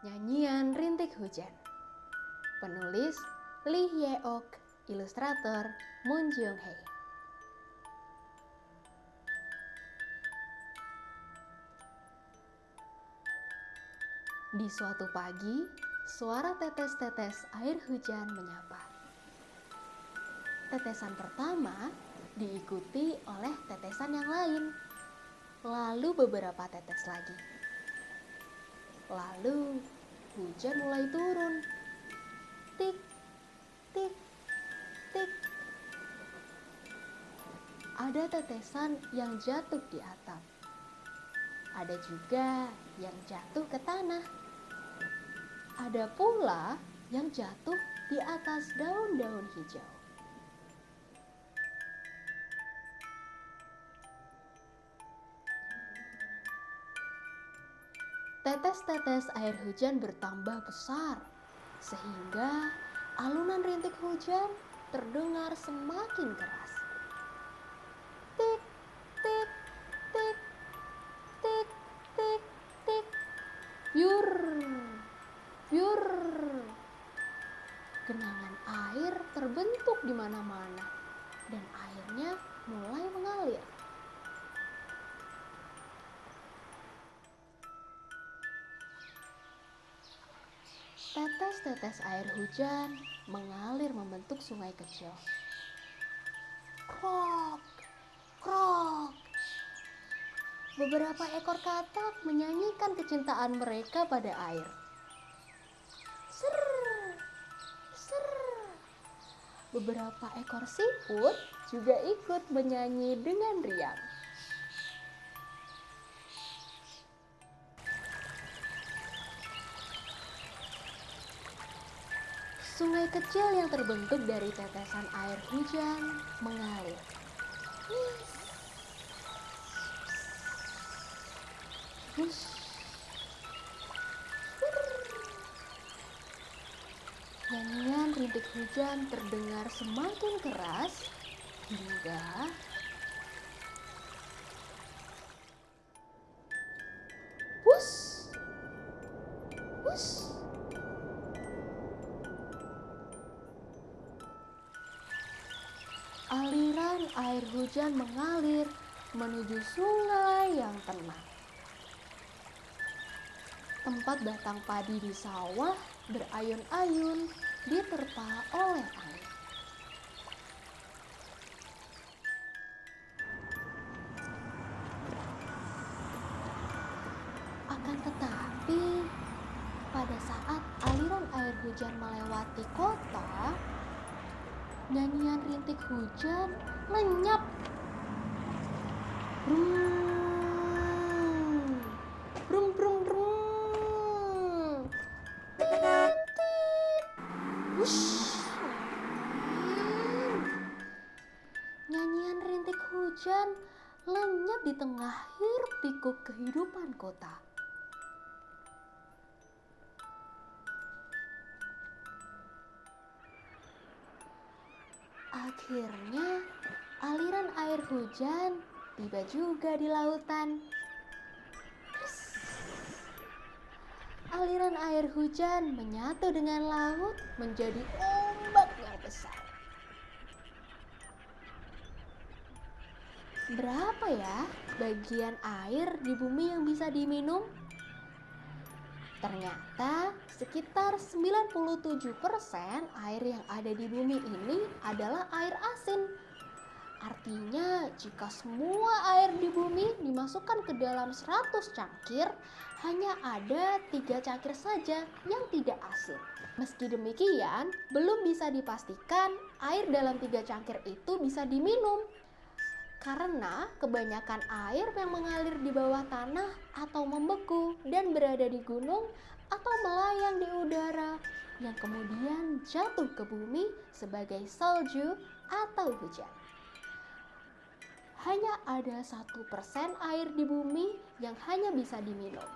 Nyanyian Rintik Hujan. Penulis Lee Ye-ok, ilustrator Moon Jung-hae. Di suatu pagi, suara tetes-tetes air hujan menyapa. Tetesan pertama diikuti oleh tetesan yang lain, lalu beberapa tetes lagi. Lalu hujan mulai turun. Tik, tik, tik. Ada tetesan yang jatuh di atap. Ada juga yang jatuh ke tanah. Ada pula yang jatuh di atas daun-daun hijau. Tetes-tetes air hujan bertambah besar, sehingga alunan rintik hujan terdengar semakin keras. Tik, tik, tik, tik, tik, tik. Yur, yur. Genangan air terbentuk di mana-mana, dan airnya mulai mengalir. Tetes-tetes air hujan mengalir membentuk sungai kecil. Krok, krok. Beberapa ekor katak menyanyikan kecintaan mereka pada air. Ser, ser. Beberapa ekor siput juga ikut menyanyi dengan riang. Sungai kecil yang terbentuk dari tetesan air hujan mengalir. Hush. Nyanyian rintik hujan terdengar semakin keras hingga hush, hush. Aliran air hujan mengalir menuju sungai yang tenang. Tempat batang padi di sawah berayun-ayun diterpa oleh angin. Akan tetapi, pada saat aliran air hujan melewati kota, nyanyian rintik hujan lenyap. Brum, brum, brum. Tit, tit. Wush. Nyanyian rintik hujan lenyap di tengah hiruk-pikuk kehidupan kota. Akhirnya, aliran air hujan tiba juga di lautan. Aliran air hujan menyatu dengan laut menjadi ombak yang besar. Berapa ya bagian air di bumi yang bisa diminum? Ternyata sekitar 97% air yang ada di bumi ini adalah air asin. Artinya jika semua air di bumi dimasukkan ke dalam 100 cangkir, hanya ada 3 cangkir saja yang tidak asin. Meski demikian, belum bisa dipastikan air dalam 3 cangkir itu bisa diminum. Karena kebanyakan air yang mengalir di bawah tanah atau membeku dan berada di gunung atau melayang di udara yang kemudian jatuh ke bumi sebagai salju atau hujan. Hanya ada 1% air di bumi yang hanya bisa diminum.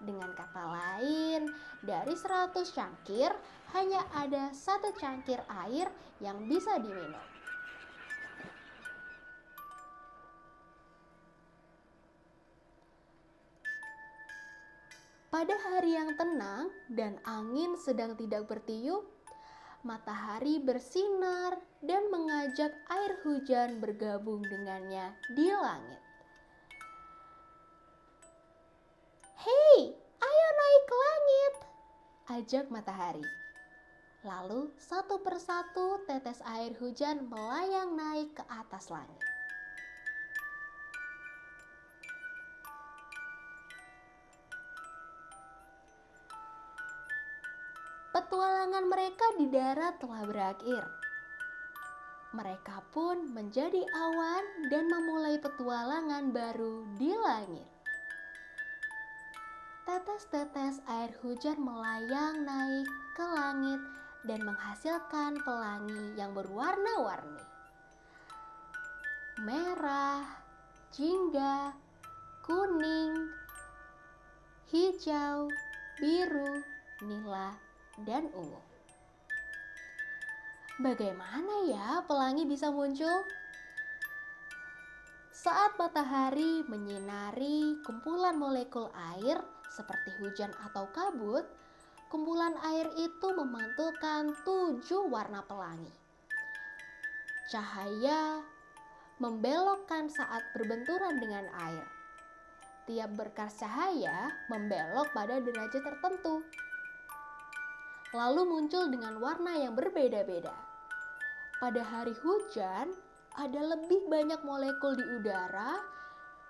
Dengan kata lain, dari 100 cangkir hanya ada 1 cangkir air yang bisa diminum. Pada hari yang tenang dan angin sedang tidak bertiup, matahari bersinar dan mengajak air hujan bergabung dengannya di langit. "Hei, ayo naik ke langit!" ajak matahari. Lalu satu persatu tetes air hujan melayang naik ke atas langit. Petualangan mereka di darat telah berakhir. Mereka pun menjadi awan dan memulai petualangan baru di langit. Tetes-tetes air hujan melayang naik ke langit dan menghasilkan pelangi yang berwarna-warni. Merah, jingga, kuning, hijau, biru, nila, dan ungu. Bagaimana ya pelangi bisa muncul? Saat matahari menyinari kumpulan molekul air seperti hujan atau kabut, kumpulan air itu memantulkan 7 warna pelangi. Cahaya membelokkan saat berbenturan dengan air. Tiap berkas cahaya membelok pada derajat tertentu, lalu muncul dengan warna yang berbeda-beda. Pada hari hujan, ada lebih banyak molekul di udara,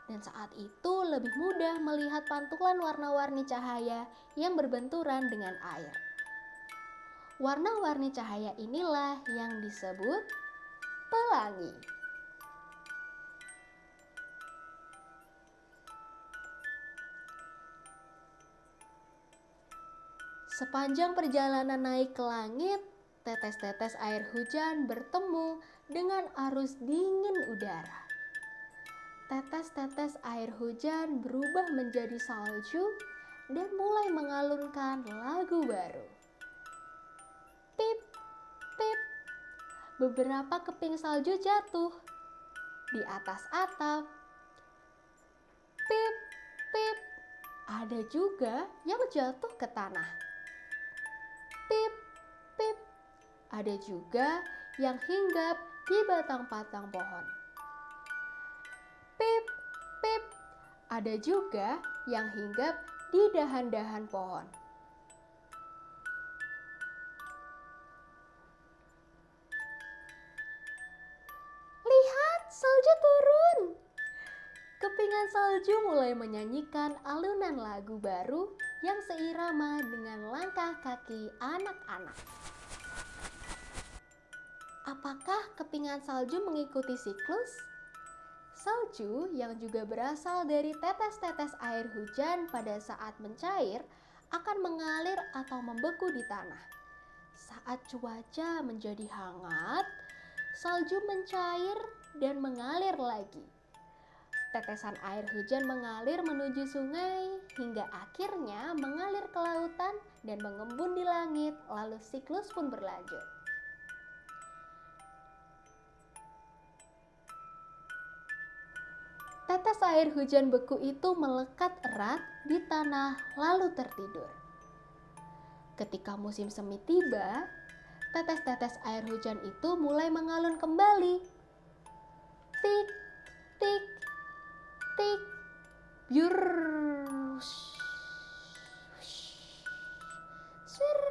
dan saat itu lebih mudah melihat pantulan warna-warni cahaya yang berbenturan dengan air. Warna-warni cahaya inilah yang disebut pelangi. Sepanjang perjalanan naik ke langit, tetes-tetes air hujan bertemu dengan arus dingin udara. Tetes-tetes air hujan berubah menjadi salju dan mulai mengalunkan lagu baru. Pip, pip. Beberapa keping salju jatuh di atas atap. Pip, pip. Ada juga yang jatuh ke tanah. Pip, pip. Ada juga yang hinggap di batang-batang pohon. Pip, pip. Ada juga yang hinggap di dahan-dahan pohon. Lihat, salju turun. Kepingan salju mulai menyanyikan alunan lagu baru yang seirama dengan langkah kaki anak-anak. Apakah kepingan salju mengikuti siklus? Salju yang juga berasal dari tetes-tetes air hujan pada saat mencair akan mengalir atau membeku di tanah. Saat cuaca menjadi hangat, salju mencair dan mengalir lagi. Tetesan air hujan mengalir menuju sungai hingga akhirnya mengalir ke lautan dan mengembun di langit, lalu siklus pun berlanjut. Tetes air hujan beku itu melekat erat di tanah lalu tertidur. Ketika musim semi tiba, tetes-tetes air hujan itu mulai mengalun kembali. Tik, tik, tik, biur, swir.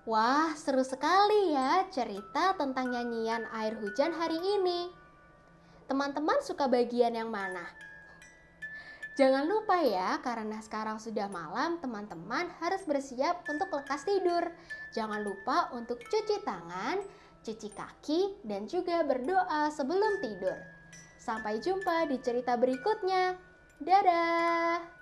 Wah, seru sekali ya cerita tentang nyanyian air hujan hari ini. Teman-teman suka bagian yang mana? Jangan lupa ya, karena sekarang sudah malam, teman-teman harus bersiap untuk lekas tidur. Jangan lupa untuk cuci tangan, cuci kaki, dan juga berdoa sebelum tidur. Sampai jumpa di cerita berikutnya. Dadah!